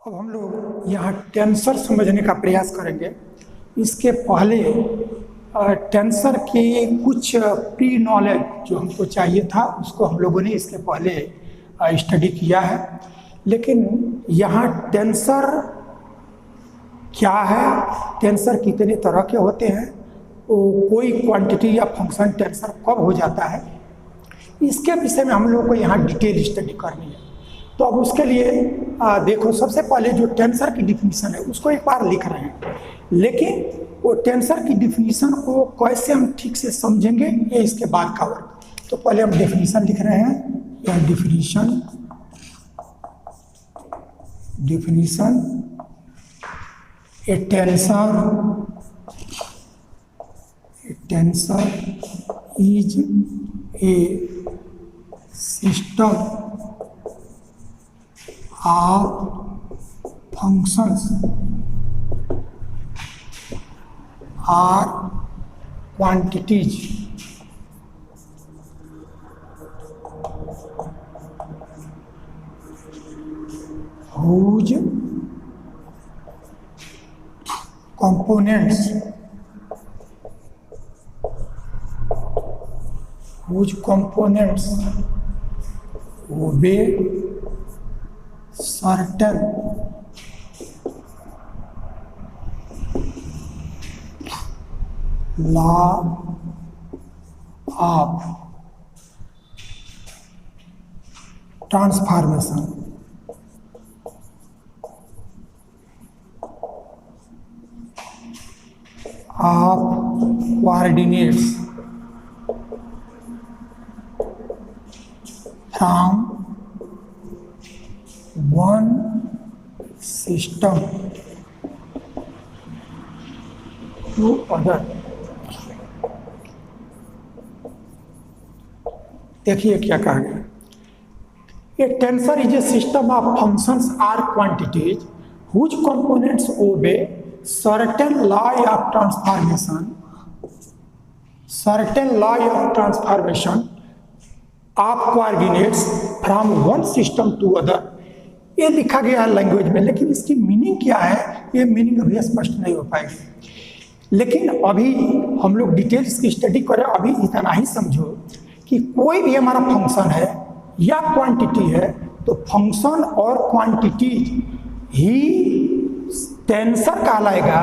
अब हम लोग यहाँ टेंसर समझने का प्रयास करेंगे। इसके पहले टेंसर की कुछ प्री नॉलेज जो हमको चाहिए था उसको हम लोगों ने इसके पहले स्टडी किया है। लेकिन यहाँ टेंसर क्या है, टेंसर कितने तरह के होते हैं, कोई क्वांटिटी या फंक्शन टेंसर कब हो जाता है, इसके विषय में हम लोग को यहाँ डिटेल स्टडी करनी है। तो अब उसके लिए देखो, सबसे पहले जो टेंसर की डिफिनीशन है उसको एक बार लिख रहे हैं, लेकिन वो टेंसर की डिफिनीशन को कैसे हम ठीक से समझेंगे ये इसके बाद का वर्क। तो पहले हम डिफिनीशन लिख रहे हैं, यह definition A tensor is a system of functions or quantities whose components obey certain law of transformation of coordinates from one system to other। देखिए क्या कहा गया, a tensor is a system of functions or quantities whose components obey certain law of transformation of coordinates from one system to other. ये लिखा गया है language में, लेकिन इसकी मीनिंग क्या है ये मीनिंग अभी स्पष्ट नहीं हो पाएगी। लेकिन अभी हम लोग डिटेल्स की स्टडी करें। अभी इतना ही समझो कि कोई भी हमारा फंक्शन है या क्वांटिटी है तो फंक्शन और क्वांटिटी ही टेंसर कहलाएगा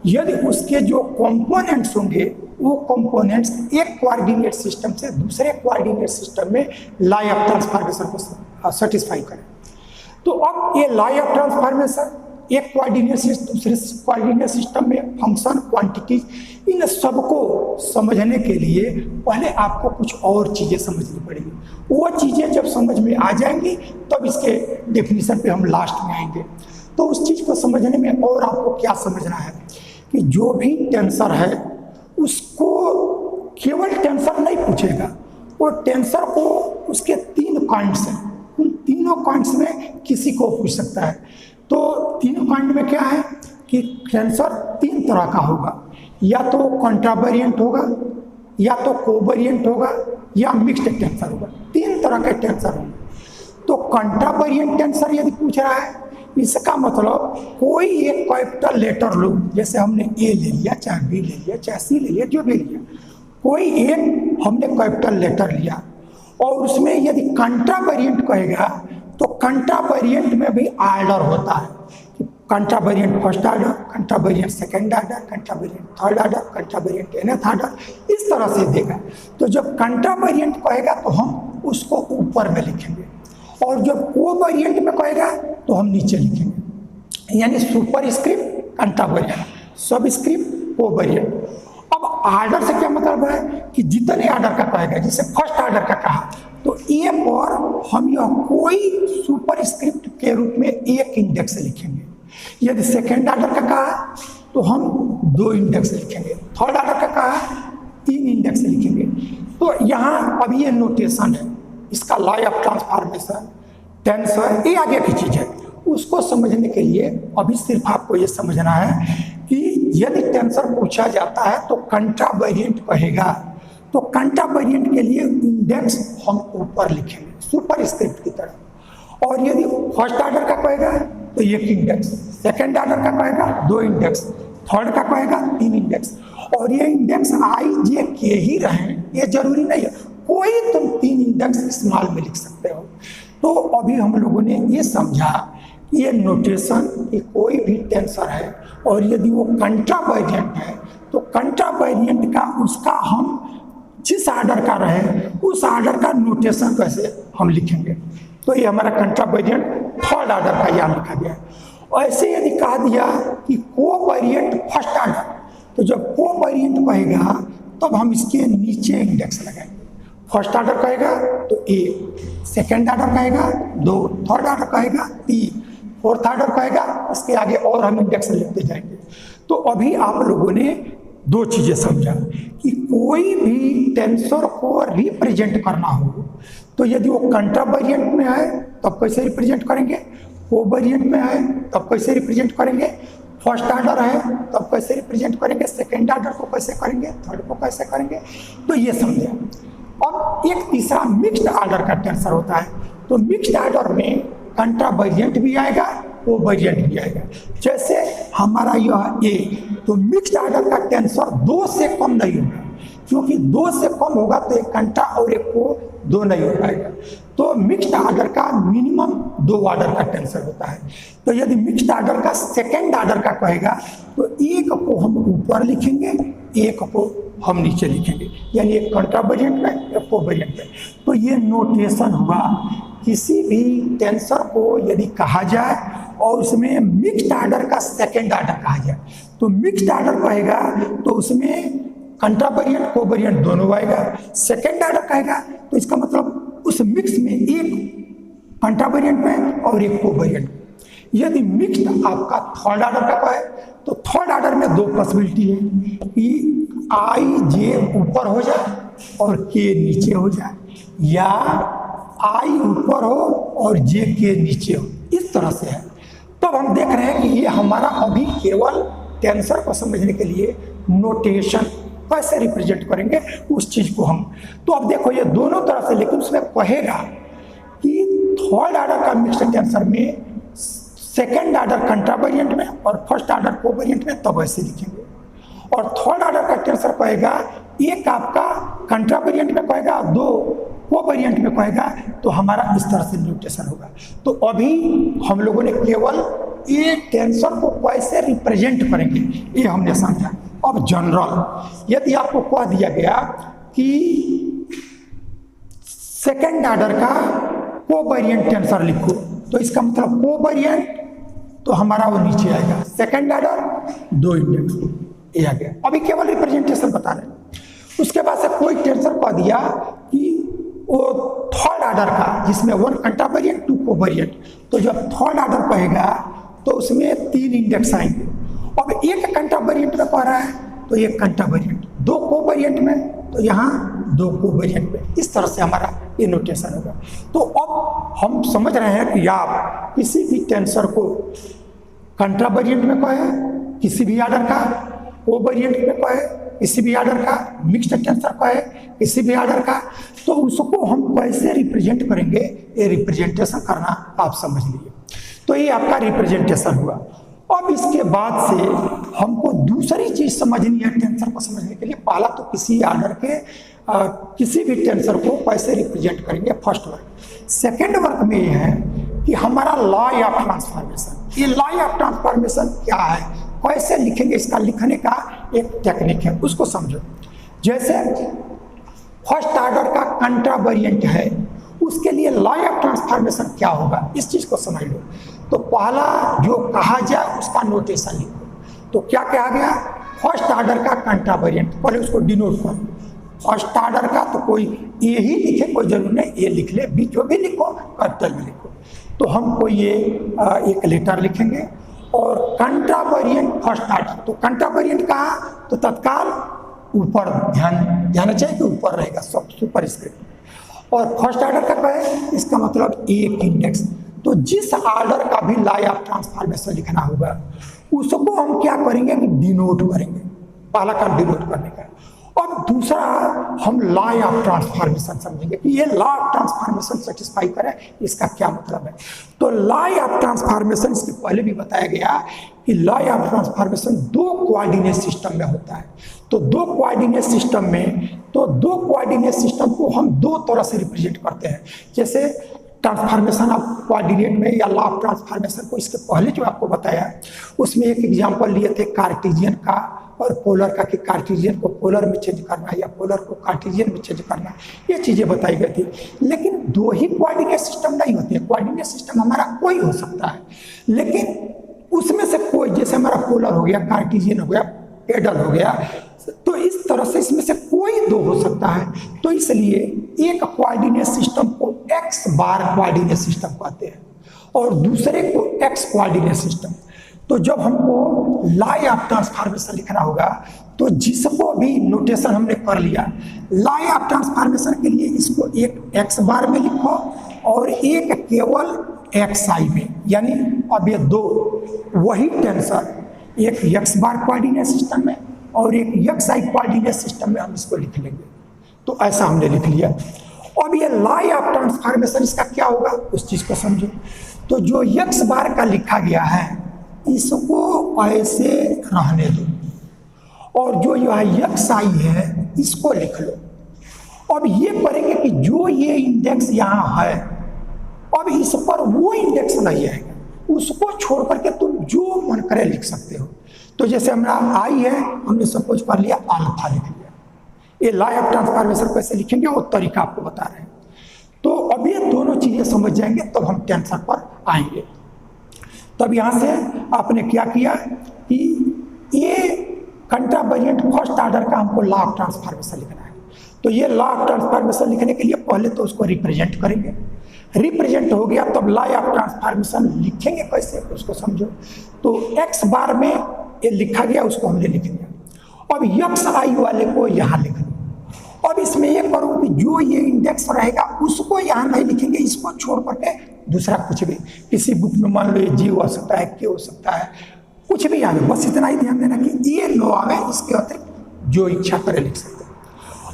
यदि उसके जो कंपोनेंट्स होंगे वो कंपोनेंट्स एक कोऑर्डिनेट सिस्टम से दूसरे कोऑर्डिनेट सिस्टम में लॉ ऑफ ट्रांसफॉर्मेशन को सेटिस्फाई करें। तो अब ये लॉ ऑफ ट्रांसफॉर्मेशन एक कोऑर्डिनेट से दूसरे कोऑर्डिनेट सिस्टम में फंक्शन क्वांटिटी, इन सबको समझने के लिए पहले आपको कुछ और चीज़ें समझनी पड़ेगी। वो चीज़ें जब समझ में आ जाएंगी तब इसके डेफिनेशन पे हम लास्ट में आएंगे। तो उस चीज़ को समझने में और आपको क्या समझना है कि जो भी टेंसर है उसको केवल टेंसर नहीं पूछेगा, वो टेंसर को उसके 3 काइंड्स हैं, उन तीनों काइंड्स में किसी को पूछ सकता है। तो 3 काइंड में क्या है कि टेंसर 3 तरह का होगा, या तो कॉन्ट्रावेरिएंट होगा, या तो कोवेरिएंट होगा, या मिक्स्ड टेंसर होगा। 3 तरह के टेंसर होंगे। तो कॉन्ट्रावेरिएंट टेंसर यदि पूछ रहा है, इसका मतलब कोई एक कैपिटल लेटर लो, जैसे हमने ए ले लिया, चाहे बी ले लिया, चाहे सी ले लिया, जो भी लिया, कोई एक हमने कैपिटल लेटर लिया और उसमें यदि कॉन्ट्रावेरिएंट कहेगा तो कॉन्ट्रावेरिएंट में भी ऑर्डर होता है कि contravariant first order, contravariant second order, contravariant third order, contravariant nth order, इस तरह से देगा। तो जब कॉन्ट्रावेरिएंट कहेगा तो हम उसको ऊपर में लिखेंगे, और जब कोवेरिएंट में कहेगा तो हम नीचे लिखेंगे, यानी सुपर स्क्रिप्ट कॉन्ट्रावेरिएंट, सब स्क्रिप्ट कोवेरिएंट। अब ऑर्डर से क्या मतलब है कि जितने ऑर्डर का कहेगा, जैसे फर्स्ट ऑर्डर का कहा तो ए पर हम यह कोई सुपर स्क्रिप्ट के रूप में 1 इंडेक्स लिखेंगे। यदि सेकेंड ऑर्डर का कहा तो हम 2 इंडेक्स लिखेंगे, थर्ड ऑर्डर का कहा 3 इंडेक्स लिखेंगे। तो यहाँ अभी ये नोटेशन है, इसका लॉ ऑफ ट्रांसफॉर्मेशन, टेंसर, ये आगे की चीज़ है। उसको समझने के लिए अभी सिर्फ आपको ये समझना है कि यदि टेंसर पूछा जाता है तो कॉन्ट्रावेरिएंट कहेगा तो कॉन्ट्रावेरिएंट के लिए इंडेक्स हम ऊपर लिखेंगे सुपर स्क्रिप्ट की तरह, और यदि फर्स्ट ऑर्डर का कहेगा तो एक इंडेक्स, सेकेंड ऑर्डर का कहेगा 2 इंडेक्स, थर्ड का कहेगा 3 इंडेक्स। और ये इंडेक्स आई जे के ही रहें ये जरूरी नहीं है, कोई तुम 3 इंडेक्स स्मॉल में लिख सकते हो। तो अभी हम लोगों ने ये समझा कि ये नोटेशन कि कोई भी टेंसर है और यदि वो कंट्रावेरिएंट है तो कंट्रावेरिएंट का उसका हम जिस ऑर्डर का रहे उस ऑर्डर का नोटेशन कैसे हम लिखेंगे। तो ये हमारा कंट्रावेरिएंट थर्ड ऑर्डर का यहाँ लिखा गया है। ऐसे यदि कहा दिया कि कोवेरिएंट फर्स्ट ऑर्डर, तो जब कोवेरिएंट कहेगा तब हम इसके नीचे इंडेक्स लगाएंगे। फर्स्ट ऑर्डर कहेगा तो 1, सेकेंड ऑर्डर कहेगा 2, थर्ड ऑर्डर कहेगा 3, फोर्थ ऑर्डर कहेगा, इसके आगे और हम इंडेक्स लिखते जाएंगे। तो अभी आप लोगों ने 2 चीजें समझा कि कोई भी टेंसर को रिप्रेजेंट करना हो तो यदि वो कंट्रावेरिएंट में है तब कैसे रिप्रेजेंट करेंगे, कोवेरिएंट में है तब कैसे रिप्रेजेंट करेंगे, फर्स्ट ऑर्डर है तब कैसे रिप्रेजेंट करेंगे, सेकेंड ऑर्डर को कैसे करेंगे, थर्ड को कैसे करेंगे। तो ये समझे। अब एक तीसरा मिक्स्ड ऑर्डर का टेंसर होता है। तो मिक्स्ड ऑर्डर में कंट्रावेरिएंट भी आएगा, कोवेरिएंट भी आएगा। जैसे हमारा यह ए, तो मिक्स्ड ऑर्डर का टेंसर 2 से कम नहीं होगा, क्योंकि 2 से कम होगा तो एक कंट्रा और एक को 2 नहीं हो पाएगा। तो मिक्स्ड ऑर्डर का मिनिमम 2 ऑर्डर का टेंसर होता है। तो यदि मिक्स्ड ऑर्डर का सेकेंड ऑर्डर का कहेगा तो एक को हम ऊपर लिखेंगे, एक को हम नीचे लिखेंगे, यानी एक कंट्रावेरिएंट में एक कोवेरिएंट में। तो ये नोटेशन हुआ किसी भी टेंसर को यदि कहा जाए और उसमें मिक्स्ड ऑर्डर का सेकेंड ऑर्डर कहा जाए, तो मिक्स्ड ऑर्डर कहेगा तो उसमें कंट्रावेरिएंट कोवेरिएंट दोनों आएगा। सेकेंड ऑर्डर कहेगा तो इसका मतलब उस मिक्स में एक कंट्रावेरिएंट में और एक कोवेरिएंट। यदि मिक्स्ड आपका थर्ड ऑर्डर का कहे तो थर्ड ऑर्डर में 2 पॉसिबिलिटी है कि आई जे ऊपर हो जाए और के नीचे हो जाए, या आई ऊपर हो और जे के नीचे हो, इस तरह से है। तब हम देख रहे हैं कि ये हमारा अभी केवल टेंसर को समझने के लिए नोटेशन कैसे रिप्रेजेंट करेंगे उस चीज को हम। तो अब देखो ये दोनों तरह से, लेकिन उसमें कहेगा कि थर्ड ऑर्डर का मिक्स्ड टेंसर में सेकेंड ऑर्डर कंट्रावेरिएंट में और फर्स्ट ऑर्डर कोवेरिएंट में, तब ऐसे लिखेंगे। और थर्ड ऑर्डर का टेंसर कहेगा एक आपका कंट्रावेरिएंट में कहेगा, 2 कोवेरिएंट में कहेगा, तो हमारा इस तरह से नोटेशन होगा। तो अभी हम लोगों ने केवल ये टेंसर को कैसे रिप्रेजेंट करेंगे ये हमने समझा। अब जनरल यदि आपको कह दिया गया कि सेकेंड ऑर्डर का कोवेरिएंट टेंसर लिखो, तो इसका मतलब कोवेरिएंट तो हमारा वो नीचे आएगा, सेकेंड ऑर्डर 2 इंडेक्स, ये आ गया। अभी केवल रिप्रेजेंटेशन बता रहे हैं। उसके बाद से कोई टेंसर कह दिया कि वो थर्ड ऑर्डर का जिसमें 1 कंट्रावेरिएंट 2 कोवेरिएंट, तो जब थर्ड ऑर्डर कहेगा तो उसमें 3 इंडेक्स आएंगे। अब एक कंट्रावेरिएंट में कह रहा है तो एक कंट्रावेरिएंट, 2 कोवेरिएंट में तो यहाँ 2 कोवेरिएंट में, इस तरह से हमारा ये नोटेशन होगा। तो अब हम समझ रहे हैं कि आप किसी भी टेंसर को कंट्रावेरिएंट में कहे, किसी भी ऑर्डर का, कोवेरिएंट में कहे, किसी भी ऑर्डर का, मिक्स्ड टेंसर कहे, किसी भी ऑर्डर का, तो उसको हम कैसे रिप्रेजेंट करेंगे ये रिप्रेजेंटेशन करना आप समझ लीजिए। तो ये आपका रिप्रेजेंटेशन हुआ। अब इसके बाद से हमको दूसरी चीज समझनी है टेंसर को समझने के लिए। पहला तो किसी ऑर्डर के किसी भी टेंसर को कैसे रिप्रेजेंट करेंगे, फर्स्ट वर्क। सेकेंड वर्क में ये है कि हमारा लॉ ऑफ ट्रांसफॉर्मेशन। ये लॉ ऑफ ट्रांसफॉर्मेशन क्या है, कैसे लिखेंगे, इसका लिखने का एक टेक्निक है, उसको समझो। जैसे फर्स्ट ऑर्डर का कंट्रावेरिएंट है, उसके लिए लॉ ऑफ ट्रांसफॉर्मेशन क्या होगा, इस चीज को समझ लो। तो पहला जो कहा जाए उसका नोटेशन लिखो। तो क्या कहा गया, फर्स्ट ऑर्डर का कंट्रावेरिएंट, पहले उसको डिनोट करो। फर्स्ट ऑर्डर का तो कोई ए ही लिखे, कोई जरूरी नहीं ए लिख ले, बी जो भी लिखो कैपिटल में लिखो। तो हम कोई ये एक लेटर लिखेंगे और कंट्रावेरिएंट फर्स्ट ऑर्डर, तो कंट्रावेरिएंट कहा तो तत्काल ऊपर ध्यान जाना चाहिए कि ऊपर रहेगा सब सुपरस्क्रिप्ट। और फर्स्ट ऑर्डर का कहे इसका मतलब एक इंडेक्स। तो जिस ऑर्डर का भी लॉ ऑफ ट्रांसफॉर्मेशन लिखना होगा उसको हम क्या करेंगे कि डिनोट करेंगे, पहला काम डिनोट करने का। अब दूसरा हम लॉ ऑफ ट्रांसफॉर्मेशन समझेंगे कि ये लॉ ऑफ ट्रांसफॉर्मेशन सेटिस्फाई करे, इसका क्या मतलब है। तो लॉ ऑफ ट्रांसफॉर्मेशन, इसके पहले भी बताया गया कि लॉ ऑफ ट्रांसफॉर्मेशन दो कोऑर्डिनेट सिस्टम में होता है। तो दो कोऑर्डिनेट सिस्टम में, तो दो कोऑर्डिनेट सिस्टम को हम दो तरह से रिप्रेजेंट करते हैं। जैसे ट्रांसफॉर्मेशन ऑफ कोऑर्डिनेट में या लॉ ऑफ ट्रांसफॉर्मेशन को इसके पहले जो आपको बताया, उसमें एक एग्जांपल लिए थे कार्टेशियन का और पोलर का, कि कार्टेशियन को पोलर में चेंज करना या पोलर को कार्टेशियन में चेंज करना, ये चीज़ें बताई गई थी। लेकिन दो ही कोऑर्डिनेट सिस्टम नहीं होते, कोऑर्डिनेट सिस्टम हमारा कोई हो सकता है, लेकिन उसमें से कोई, जैसे हमारा पोलर हो गया, कार्टेशियन हो गया, पेडल हो गया, तो इस तरह से इसमें से कोई दो हो सकता है। तो इसलिए एक कोऑर्डिनेट सिस्टम को एक्स बार कोऑर्डिनेट सिस्टम कहते हैं और दूसरे को एक्स कोऑर्डिनेट सिस्टम। तो जब हमको लॉ ऑफ ट्रांसफॉर्मेशन लिखना होगा, तो जिसको भी नोटेशन हमने कर लिया, लॉ ऑफ ट्रांसफॉर्मेशन के लिए इसको एक एक्स बार में लिखो और एक केवल एक्स आई में, यानी अब ये दो वही टेंसर, एक एक्स बार कोऑर्डिनेट सिस्टम में और एक एक्स आई कोऑर्डिनेट सिस्टम में हम इसको लिख लेंगे। तो ऐसा हमने लिख लिया। अब ये लॉ ऑफ ट्रांसफॉर्मेशन इसका क्या होगा, उस चीज को समझो। तो जो एक्स बार का लिखा गया है इसको ऐसे रहने दो और जो यह एक्स आई है इसको लिख लो। अब ये करेंगे कि जो ये इंडेक्स यहाँ है, अब इस पर वो इंडेक्स नहीं आएगा, उसको छोड़ करके तुम जो मन करे लिख सकते हो। तो जैसे हमारा आई है, हमने सपोज कर लिया अल्फा लिख लिया। ये लॉ ऑफ ट्रांसफॉर्मेशन कैसे लिखेंगे वो तरीका आपको बता रहे हैं। तो अब ये दोनों चीजें समझ जाएंगे तब तो हम टेंसर पर आएंगे। तब यहाँ से आपने क्या किया कि ये कंट्रावेरिएंट फर्स्ट ऑर्डर का हमको लॉ ऑफ ट्रांसफॉर्मेशन लिखना है। तो ये लॉ ऑफ ट्रांसफॉर्मेशन लिखने के लिए पहले तो उसको रिप्रेजेंट करेंगे, रिप्रेजेंट हो गया तब लॉ ऑफ ट्रांसफॉर्मेशन लिखेंगे कैसे उसको समझो। तो एक्स बार में ये लिखा गया उसको हमने लिख लिया। अब एक्स आई वाले को यहाँ लिख लो। अब इसमें ये करो कि जो ये इंडेक्स रहेगा उसको यहाँ नहीं लिखेंगे, इसको छोड़ करके दूसरा कुछ भी, किसी बुक में मान लो ये जी हो सकता है, के हो सकता है, कुछ भी आवे, बस इतना ही ध्यान देना कि ये नो आवे, इसके अतिरिक्त जो इच्छा करे लिख सकते हैं।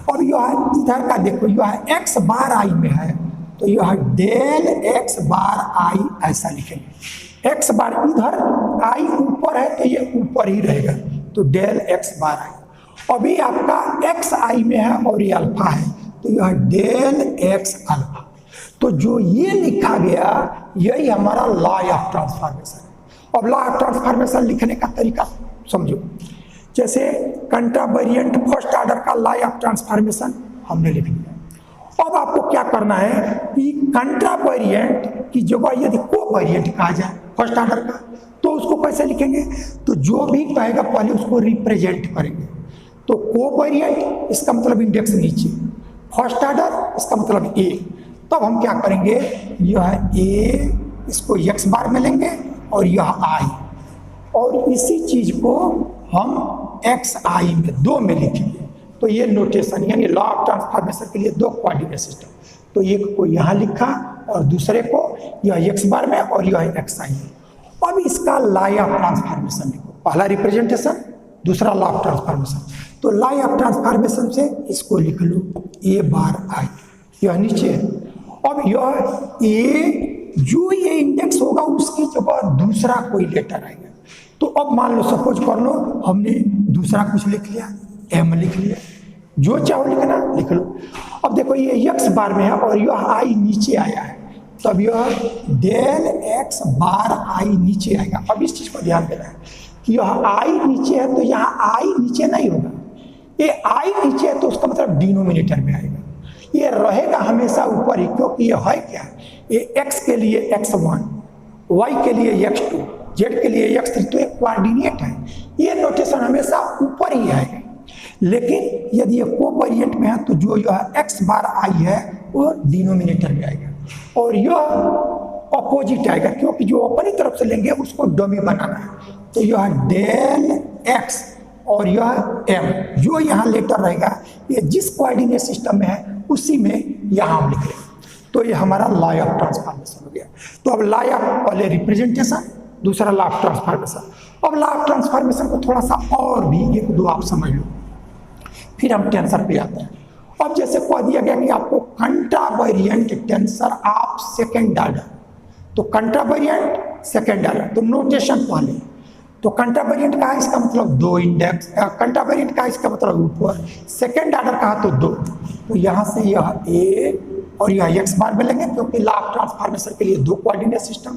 अब यह इधर का देखो, यह एक्स बार आई में है तो यह डेल एक्स बार आई ऐसा लिखेंगे। एक्स बार इधर आई ऊपर है तो ये ऊपर ही रहेगा, तो डेल एक्स बार आई। अभी आपका एक्स आई में है और ये अल्फा है तो यह डेल एक्स अल्फा। तो जो ये लिखा गया यही हमारा लॉ ऑफ ट्रांसफॉर्मेशन है। अब लॉ ऑफ ट्रांसफॉर्मेशन लिखने का तरीका समझो। जैसे कंट्रावेरिएंट फर्स्ट ऑर्डर का लॉ ऑफ ट्रांसफॉर्मेशन हमने लिख लिया। अब आपको क्या करना है कि कंट्रावेरिएंट की जगह यदि कोवेरिएंट कहा जाए फर्स्ट ऑर्डर का, तो उसको कैसे लिखेंगे, तो जो भी कहेगा पहले उसको रिप्रेजेंट करेंगे। तो कोवेरिएंट इसका मतलब इंडेक्स नीचे, फर्स्ट ऑर्डर इसका मतलब ए। तब हम क्या करेंगे, यह ए इसको एक्स बार में लेंगे और यह आई, और इसी चीज को हम एक्स आई में दो में लिखेंगे। तो ये नोटेशन यानी लॉ ऑफ ट्रांसफॉर्मेशन के लिए दो कोऑर्डिनेट सिस्टम, तो एक को यहाँ लिखा और दूसरे को यह एक्स बार में और यह एक्स आई में। अब इसका लॉ ऑफ ट्रांसफॉर्मेशन लिखो, पहला रिप्रेजेंटेशन, दूसरा लॉ ऑफ ट्रांसफॉर्मेशन। तो लॉ ऑफ ट्रांसफॉर्मेशन से इसको लिख लो ए बार आई, यह नीचे है। अब यह ए जो ये इंडेक्स होगा उसकी जगह दूसरा कोई लेटर आएगा। तो अब मान लो सपोज कर लो हमने दूसरा कुछ लिख लिया, एम लिख लिया, जो चाहो लिखना लिख लो। अब देखो ये एक्स बार में है और यह आई नीचे आया है, तब यह डेल एक्स बार आई नीचे आएगा। अब इस चीज को ध्यान देना है कि यह आई नीचे है तो यहाँ आई नीचे नहीं होगा, ये आई नीचे है तो उसका मतलब डिनोमिनेटर में आएगा, ये रहेगा हमेशा ऊपर ही, क्योंकि ये है क्या, ये एक्स के लिए x1, वाई के लिए x2, जेड के लिए x3, तो एक कोऑर्डिनेट है, ये नोटेशन हमेशा ऊपर ही आएगा। लेकिन यदि ये कोवेरिएंट में है तो जो यह एक्स बार आई है वो डिनोमिनेटर में आएगा और यह अपोजिट आएगा, क्योंकि जो अपनी तरफ से लेंगे उसको डमी बनाना है। तो यह डेल एक्स और यह एम, जो यहाँ लेटर रहेगा ये जिस कोऑर्डिनेट सिस्टम में है उसी में यहाँ हम लिख रहे हैं। तो ये हमारा लॉ ऑफ ट्रांसफॉर्मेशन हो गया। तो अब लॉ ऑफ, पहले रिप्रेजेंटेशन, दूसरा लॉ ऑफ ट्रांसफॉर्मेशन। अब लॉ ऑफ ट्रांसफॉर्मेशन को थोड़ा सा और भी एक दो आप समझ लो फिर हम टेंसर पे आते हैं। अब जैसे कह दिया गया कि आपको कंट्रावेरिएंट टेंसर ऑफ सेकेंड ऑर्डर, तो कंट्रावेरिएंट सेकेंड ऑर्डर, तो नोटेशन पहले, तो कंट्रावेरिएंट का है इसका मतलब दो इंडेक्स, कंट्रावेरिएंट का इसका मतलब ऊपर, सेकेंड ऑर्डर का तो दो, तो यहाँ से यह ए और यह एक्स बार मिलेंगे क्योंकि लॉ ऑफ ट्रांसफॉर्मेशन के लिए दो कोऑर्डिनेट सिस्टम,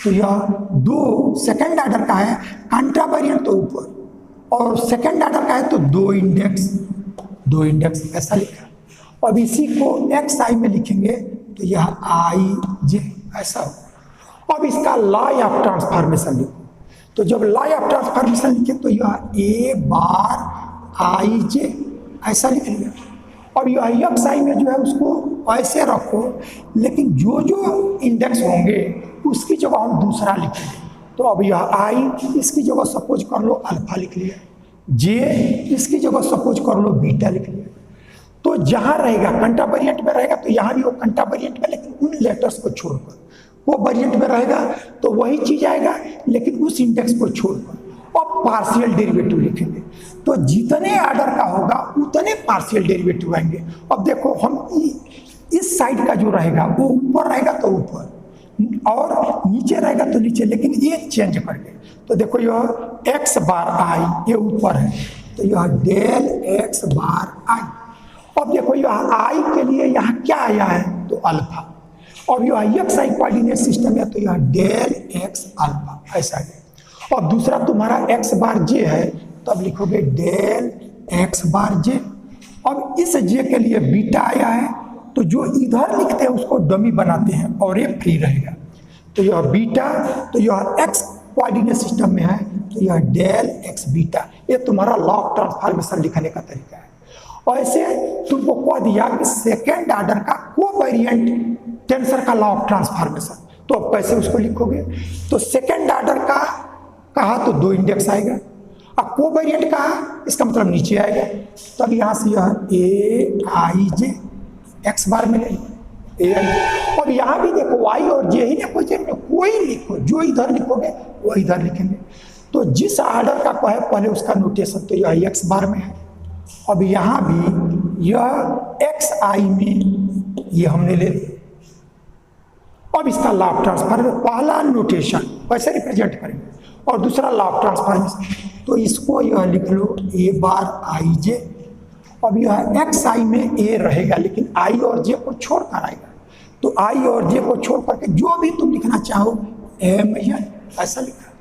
तो यह दो सेकेंड ऑर्डर का है, कंट्रावेरिएंट तो ऊपर और सेकेंड ऑर्डर का है तो दो इंडेक्स ऐसा लिखा। अब इसी को एक्स आई में लिखेंगे तो यह आई जे ऐसा हो। अब इसका लॉ ऑफ ट्रांसफॉर्मेशन लिखो, तो जब लॉ ऑफ ट्रांसफॉर्मेशन लिखे तो यह ए बार आई जे ऐसा लिख लिया। अब यह एक्स आई में जो है उसको ऐसे रखो, लेकिन जो जो इंडेक्स होंगे उसकी जगह हम दूसरा लिखेंगे। तो अब यह आई इसकी जगह सपोज कर लो अल्फा लिख लिया, जे इसकी जगह सपोज कर लो बीटा लिख लिया। तो जहाँ रहेगा कंट्रावेरिएंट में रहेगा तो यहाँ भी वो कंट्रावेरिएंट में, लेकिन उन लेटर्स को छोड़कर, वो वेरिएंट में रहेगा तो वही चीज आएगा लेकिन उस इंडेक्स को छोड़कर। और पार्शियल डेरिवेटिव लिखेंगे, तो जितने ऑर्डर का होगा उतने पार्शियल डेरिवेटिव आएंगे। अब देखो हम इस साइड का जो रहेगा वो ऊपर रहेगा तो ऊपर और नीचे रहेगा तो नीचे, लेकिन ये चेंज करके, तो देखो यह एक्स बार आई ये ऊपर है तो यह डेल एक्स बार आई। अब देखो यह आई के लिए यहाँ क्या आया है तो अल्फा, अब यह एक्स आई कोऑर्डिनेट सिस्टम है तो यह डेल एक्स अल्फा ऐसा है। और दूसरा तुम्हारा एक्स बार जे है तो अब लिखोगे डेल एक्स बार जे। अब इस जे के लिए बीटा आया है तो जो इधर लिखते हैं उसको डमी बनाते हैं और ये फ्री रहेगा, तो यह बीटा, तो यह एक्स कोऑर्डिनेट सिस्टम में है तो यह डेल एक्स बीटा। ये तुम्हारा लॉ ऑफ ट्रांसफॉर्मेशन लिखने का तरीका है। और ऐसे तुमको कह दिया कि सेकेंड ऑर्डर का कोवेरिएंट टेंसर का लॉ ऑफ ट्रांसफॉर्मेशन, तो अब कैसे उसको लिखोगे, तो सेकेंड ऑर्डर का कहा तो दो इंडेक्स आएगा, अब कोवेरिएंट कहा इसका मतलब नीचे आएगा, तब यहाँ से यह ए आई जे एक्स बार मिलेगा। और यहाँ भी देखो वाई और जे ही लिखो, जे में कोई लिखो, जो इधर लिखोगे वो इधर लिखेंगे। तो जिस ऑर्डर का कहे पहले उसका नोटेशन तो यह एक्स बार में है। अब यहाँ भी यह एक्स आई में ये हमने ले लिया। अब इसका लॉ ऑफ ट्रांसफॉर्मेशन, पहला नोटेशन कैसे रिप्रेजेंट करेंगे और दूसरा लॉ ऑफ ट्रांसफॉर्मेशन, तो इसको यह लिख लो ए बार आई जे। अब यह एक्स आई में ए रहेगा लेकिन आई और जे को छोड़ कर आएगा, तो आई और जे को छोड़ करके जो भी तुम लिखना चाहो एम एन ऐसा लिखा।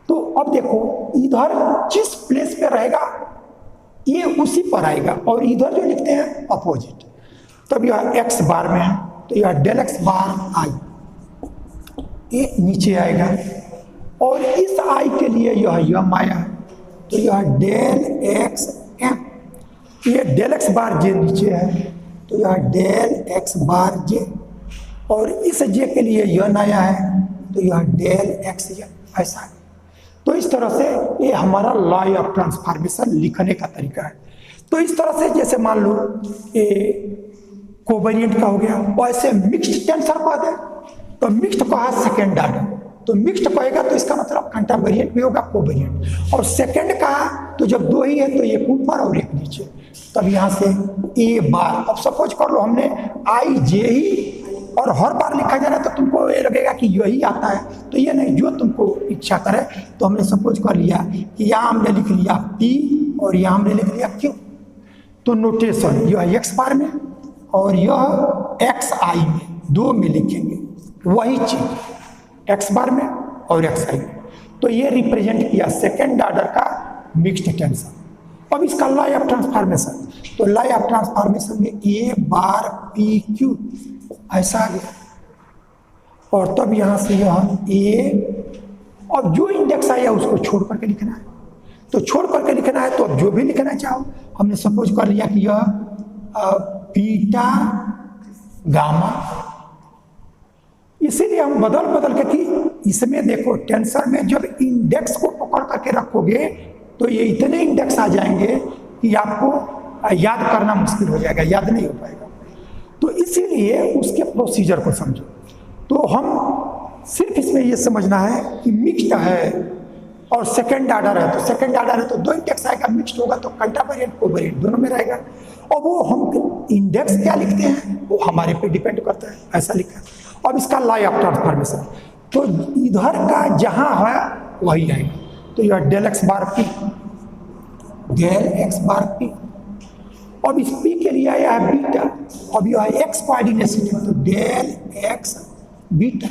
तो अब देखो इधर जिस प्लेस पे रहेगा ये उसी पर आएगा और इधर जो लिखते हैं अपोजिट। तब यह एक्स बार में है तो यह डेल एक्स बार आई ये नीचे आएगा, और इस आई के लिए यह यम आया है तो यह डेल एक्स एम, ये डेल एक्स बार जे नीचे है तो यह डेल एक्स बार जे, और इस जे के लिए यन आया है तो यह डेल एक्स यन ऐसा है। तो इस तरह से ये हमारा लॉ ऑफ ट्रांसफॉर्मेशन लिखने का तरीका है। तो इस तरह से जैसे मान लो ये कोवेरिएंट का हो गया, वैसे मिक्स्ड टेंसर कह दे तो मिक्स्ड कहा सेकेंड ऑर्डर, तो मिक्स्ड कहेगा तो इसका मतलब कंट्रावेरिएंट भी होगा कोवेरिएंट, और सेकेंड कहा तो जब दो ही है तो एक ऊपर और एक नीचे, तब यहाँ से ए बार। अब सपोज कर लो हमने आई जे ही और हर बार लिखा जा रहा है तो तुमको ये लगेगा कि यही आता है, तो ये नहीं, जो तुमको इच्छा करे। तो हमने सपोज कर लिया कि यहाँ हमने लिख लिया पी और यहाँ हमने लिख लिया क्यू, तो नोटेशन यह एक्स बार में और यह एक्स आई में, दो में लिखेंगे वही चीज एक्स बार में और एक्स आई में। तो ये रिप्रेजेंट किया सेकेंड ऑर्डर का मिक्स्ड टेंसर। अब इसका लॉ ऑफ ट्रांसफॉर्मेशन, तो लॉ ऑफ ट्रांसफॉर्मेशन में ए बार पी क्यू ऐसा आ गया, और तब यहाँ से यह ए, और जो इंडेक्स आया उसको छोड़ करके लिखना है, तो छोड़ करके लिखना है तो अब जो भी लिखना चाहो। हमने सपोज कर लिया कि यह बीटा गामा, इसीलिए हम बदल बदल के कि इसमें देखो टेंसर में जब इंडेक्स को पकड़ करके रखोगे तो ये इतने इंडेक्स आ जाएंगे कि आपको याद करना मुश्किल हो जाएगा, याद नहीं हो पाएगा। तो इसीलिए उसके प्रोसीजर को समझो। तो हम सिर्फ इसमें ये समझना है कि मिक्स्ड है और सेकेंड ऑर्डर है तो सेकेंड ऑर्डर है तो दो इंडेक्स आएगा, मिक्स्ड होगा तो कंट्रावेरिएंट कोवेरिएंट दोनों में रहेगा। और वो हम इंडेक्स क्या लिखते हैं वो हमारे पे डिपेंड करता है, ऐसा लिखा है। अब इसका लॉ ऑफ ट्रांसफॉर्मेशन, तो इधर का जहां है वही आएगा, तो यह डेल एक्स बार पी, डेल एक्स बार पी। अब इस पी के लिए आया है बीटा, अब यह एक्स कोऑर्डिनेट सिस्टम तो डेल एक्स बीटा,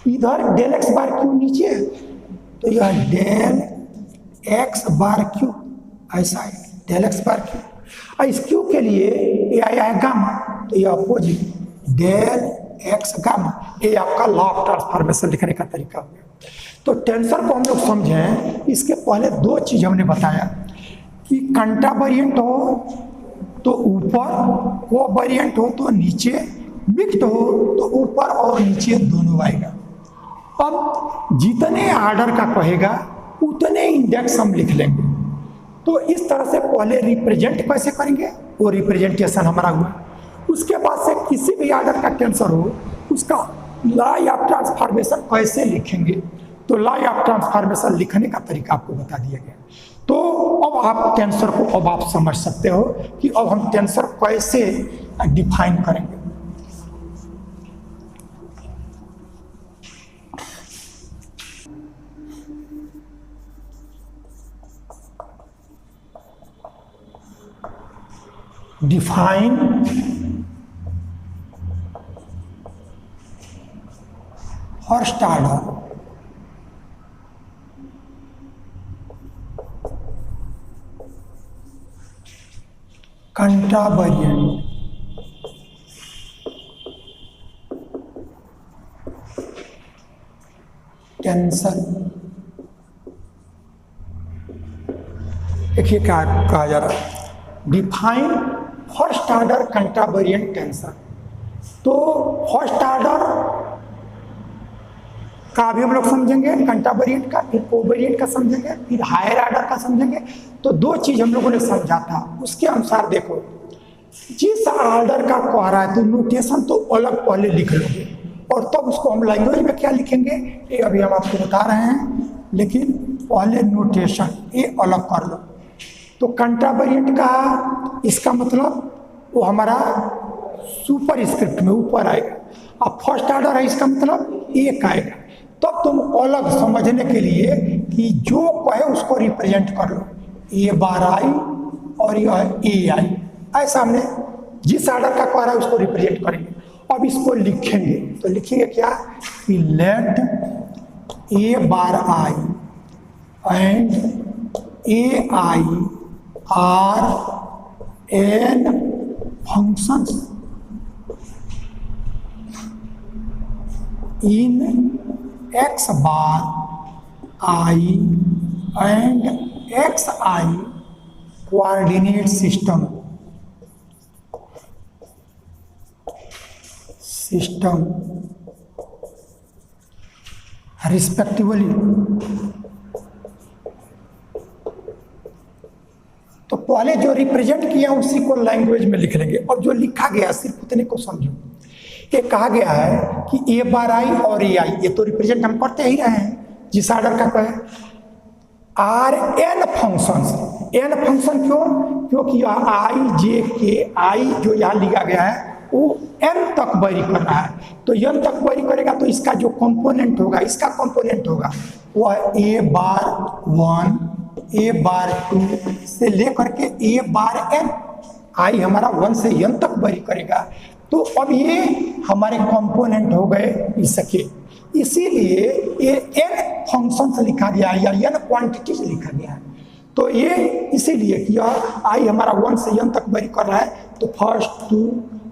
इधर डेल एक्स बार क्यू नीचे है तो यह डेल एक्स बार क्यू, ऐसा है डेल एक्स बार क्यू। और इस क्यू के लिए ये आया है गामा तो यह अपोजिट डेल एक्स गामा, ये आपका लॉ ऑफ ट्रांसफॉर्मेशन लिखने का तरीका हो गया। तो टेंसर को हम लोग समझें, इसके पहले दो चीज हमने बताया कि कंट्रावेरिएंट हो तो ऊपर, कोवेरिएंट हो तो नीचे, मिक्स्ड हो तो ऊपर और नीचे दोनों आएगा। अब जितने आर्डर का कहेगा उतने इंडेक्स हम लिख लेंगे। तो इस तरह से पहले रिप्रेजेंट कैसे करेंगे, वो रिप्रेजेंटेशन हमारा हुआ। उसके बाद से किसी भी आर्डर का टेंसर हो उसका लॉ ऑफ ट्रांसफॉर्मेशन कैसे लिखेंगे, तो लॉ ऑफ ट्रांसफॉर्मेशन लिखने का तरीका आपको बता दिया गया। तो अब आप टेंसर को अब आप समझ सकते हो कि अब हम टेंसर कैसे डिफाइन करेंगे। Define first order contravariant tensor. देखिए क्या कहा जा रहा है, define first order contravariant tensor. तो फर्स्ट ऑर्डर का भी हम लोग समझेंगे, कंट्रावेरिएंट का, फिर कोवेरिएंट का समझेंगे, फिर हायर ऑर्डर का समझेंगे। तो दो चीज हम लोगों ने समझा था, उसके अनुसार देखो जिस ऑर्डर का कह रहा है तो नोटेशन तो अलग पहले लिख लोगे और तब तो उसको हम लैंग्वेज में क्या लिखेंगे ये अभी हम आपको बता रहे हैं, लेकिन पहले नोटेशन ये अलग कर लो। तो कंट्रावेरिएंट का इसका मतलब वो हमारा सुपर स्क्रिप्ट में ऊपर आएगा, अब फर्स्ट ऑर्डर है इसका मतलब एक आएगा। तब तुम अलग समझने के लिए कि जो कहे उसको रिप्रेजेंट कर लो, ए बार आई और यह ए आई, ऐसा हमने जिस ऑर्डर का कह रहा है उसको रिप्रेजेंट करेंगे। अब इसको लिखेंगे तो लिखेंगे क्या कि let A bar I and A I are N functions in X bar I and X I coordinate system respectively. तो पहले जो रिप्रेजेंट किया उसी को लैंग्वेज में लिख लेंगे और जो लिखा गया सिर्फ उतने को समझो। ये कहा गया है कि ए बार आई और ए आई, ये तो रिप्रेजेंट हम करते ही रहे हैं जिस ऑर्डर का कहे। Are N functions, N function क्यों, क्योंकि यह आई जे के आई जो यहाँ लिखा गया है वो एन तक वेरी कर रहा है, तो एन तक वेरी करेगा तो इसका जो कंपोनेंट होगा, इसका कंपोनेंट होगा वह ए बार वन, ए बार टू से लेकर के ए बार एन, आई हमारा वन से एन तक वेरी करेगा। तो अब ये हमारे कंपोनेंट हो गए इसके, इसीलिए ये एन फंक्शंस लिखा गया है या एन क्वांटिटीज लिखा गया है। तो ये इसीलिए कि यह आई हमारा वन से एन तक वेरी कर रहा है, तो फर्स्ट टू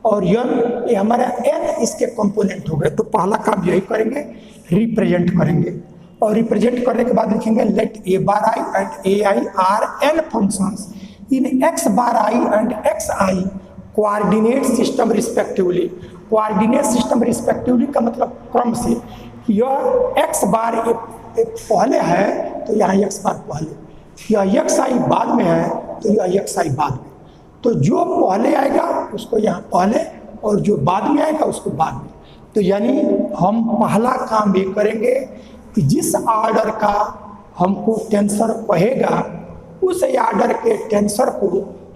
और एन ये हमारा एन इसके कंपोनेंट हो गए। तो पहला काम यही करेंगे, रिप्रेजेंट करेंगे और रिप्रेजेंट करने के बाद लिखेंगे let A bar I and A I are N functions in X bar I and X I coordinate system respectively. Coordinate system respectively का मतलब क्रम से, यह एक्स बार पहले है तो यहाँ एक्स बार पहले, यह एक्स आई बाद में है तो यह एक्स आई बाद में। तो जो पहले आएगा उसको यहाँ पहले और जो बाद में आएगा उसको बाद में। तो यानी हम पहला काम ये करेंगे कि जिस ऑर्डर का हमको टेंसर कहेगा उस आर्डर के टेंसर को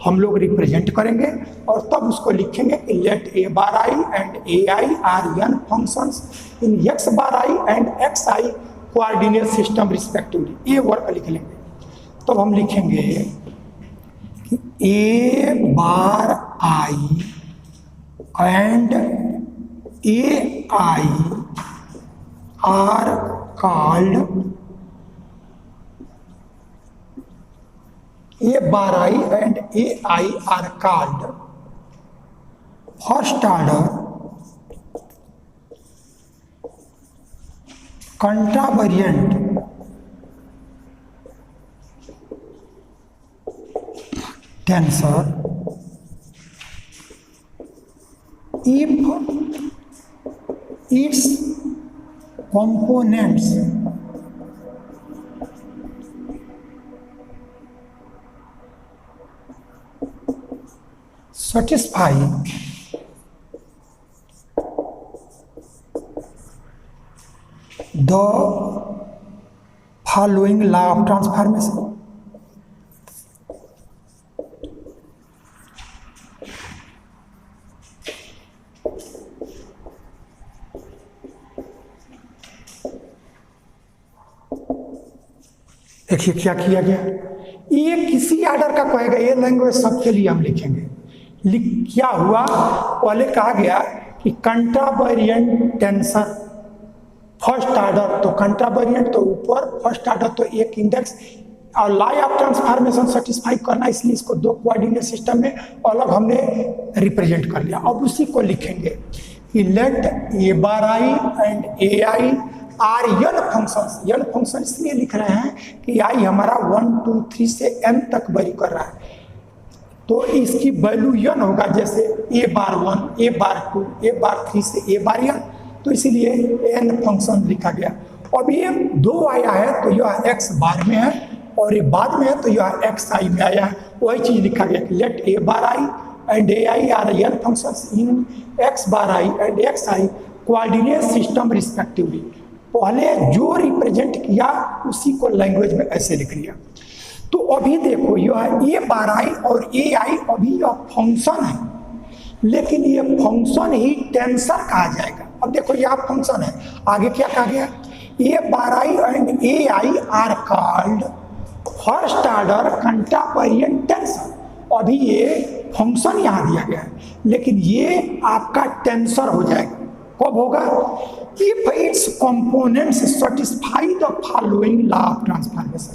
हम लोग रिप्रेजेंट करेंगे और तब उसको लिखेंगे कि let A bar I and A I are N functions in X bar I and X I coordinate system respectively. ये वर्क लिख लेंगे। तब हम लिखेंगे कि A bar I and A I are called A bar I and AI are called first order contravariant tensor if its components satisfy the following law of transformation. देखिए क्या किया गया, ये किसी आर्डर का कहेगा, ये लैंग्वेज सबके लिए हम लिखेंगे। क्या हुआ, पहले कहा गया कि कंट्रावेरिएंट टेंसर फर्स्ट ऑर्डर, तो कंट्रावेरिएंट तो ऊपर, फर्स्ट ऑर्डर तो एक इंडेक्स, और लॉ ऑफ ट्रांसफॉर्मेशन सेटिस्फाई करना, इसलिए इसको दो कोऑर्डिनेट सिस्टम में अलग हमने रिप्रेजेंट कर लिया। अब उसी को लिखेंगे कि let A bar I and A I are N functions. N function इसलिए लिख रहे हैं कि आई हमारा 1 2 3 से एन तक वैरी कर रहा है, तो इसकी वैल्यू एन होगा, जैसे ए बार 1, ए बार 2, ए बार 3 से ए बार एन, तो इसीलिए एन फंक्शन लिखा गया। अब ये 2 आया है तो यह एक्स बार में है, और ये बाद में है तो यह एक्स आई में आया है, वही चीज लिखा गया कि let A bar I and A I are N functions in X bar I and X I coordinate system respectively. पहले जो रिप्रेजेंट किया उसी को लैंग्वेज में ऐसे लिख लिया। तो अभी देखो यह ए बार आई और ए आई अभी यह फंक्शन है, लेकिन ये फंक्शन ही टेंसर कहा जाएगा। अब देखो यह फंक्शन है, आगे क्या कहा गया, A bar I and A I are called first order contravariant tensor. अभी ये फंक्शन यहाँ दिया गया है, लेकिन ये आपका टेंसर हो जाएगा। कब होगा, if its components satisfy the following law of transformation।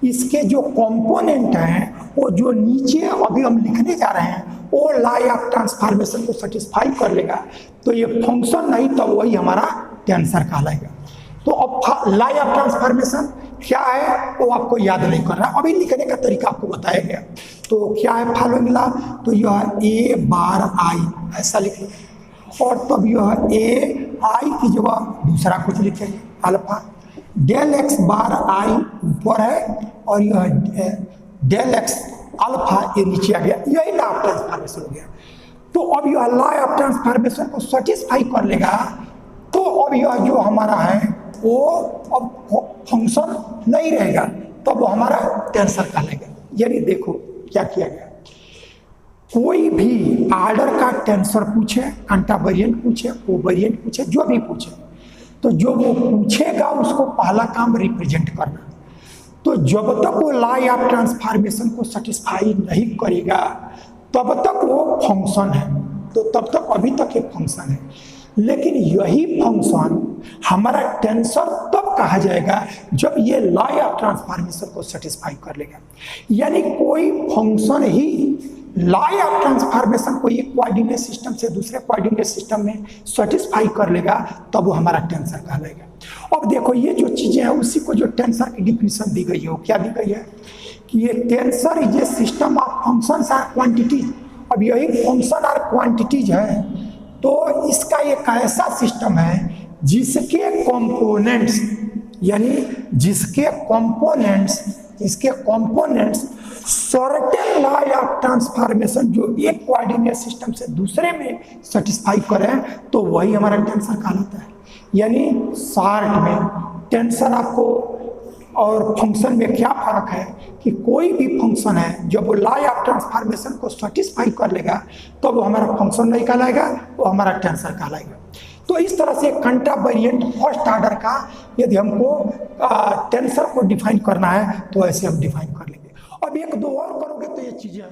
इसके जो कंपोनेंट हैं वो जो नीचे अभी हम लिखने जा रहे हैं वो लॉ ऑफ ट्रांसफॉर्मेशन को सेटिस्फाई कर लेगा, तो ये फंक्शन नहीं तो वही हमारा टेंसर कहलाएगा। तो अब लॉ ऑफ ट्रांसफॉर्मेशन क्या है वो आपको याद नहीं करना, अभी लिखने का तरीका आपको बताया गया। तो क्या है फॉलोइंग लॉ, तो यह ए बार आई ऐसा लिख लो, और तब यह ए आई की जगह दूसरा कुछ लिखेंगे अल्फा, डेल एक्स बार आई ऊपर है और यह डेल एक्स अल्फा ये नीचे आ गया, यही लॉ ऑफ ट्रांसफॉर्मेशन हो गया। तो अब यह लॉ ऑफ ट्रांसफॉर्मेशन को सेटिस्फाई कर लेगा, तो अब यह जो हमारा है वो अब फंक्शन नहीं रहेगा, तो अब वो हमारा टेंसर कहलाएगा। यानी देखो क्या किया गया, कोई भी आर्डर का टेंसर पूछे, कंट्रावेरिएंट पूछे, कोवेरिएंट पूछे, जो भी पूछे, तो जो वो पूछेगा उसको पहला काम रिप्रेजेंट करना। तो जब तक वो लॉ ऑफ ट्रांसफॉर्मेशन को सेटिस्फाई नहीं करेगा तब तक वो फंक्शन है, तो तब तक अभी तक ये फंक्शन है। लेकिन यही फंक्शन हमारा टेंसर तब कहा जाएगा जब ये लॉ ऑफ ट्रांसफॉर्मेशन को सेटिस्फाई कर लेगा। यानी कोई function he law of transformation को एक कोऑर्डिनेट सिस्टम से दूसरे कोऑर्डिनेट सिस्टम में सेटिस्फाई कर लेगा, तब वो हमारा टेंसर कहलाएगा। अब देखो ये जो चीजें हैं उसी को जो टेंसर की डिफिनीशन दी गई है वो क्या दी गई है कि ये tensor is a system of functions or quantities. अब यही फंक्शन और क्वांटिटीज है, तो इसका एक ऐसा सिस्टम है जिसके कंपोनेंट्स, यानी जिसके components certain law of transformation जो एक कोऑर्डिनेट सिस्टम से दूसरे में सेटिस्फाई करें, तो वही हमारा टेंसर कहलाता है। यानी शॉर्ट में टेंसर आपको और फंक्शन में क्या फर्क है कि कोई भी फंक्शन है जब वो लॉ ऑफ ट्रांसफॉर्मेशन को सेटिस्फाई कर लेगा तो वो हमारा फंक्शन नहीं कहलाएगा, वो हमारा टेंसर कहलाएगा। तो इस तरह से कंट्रा वेरिएंट फर्स्ट ऑर्डर का यदि हमको टेंसर को डिफाइन करना है तो ऐसे हम डिफाइन कर लेंगे। अब एक दो और करोगे तो ये चीजें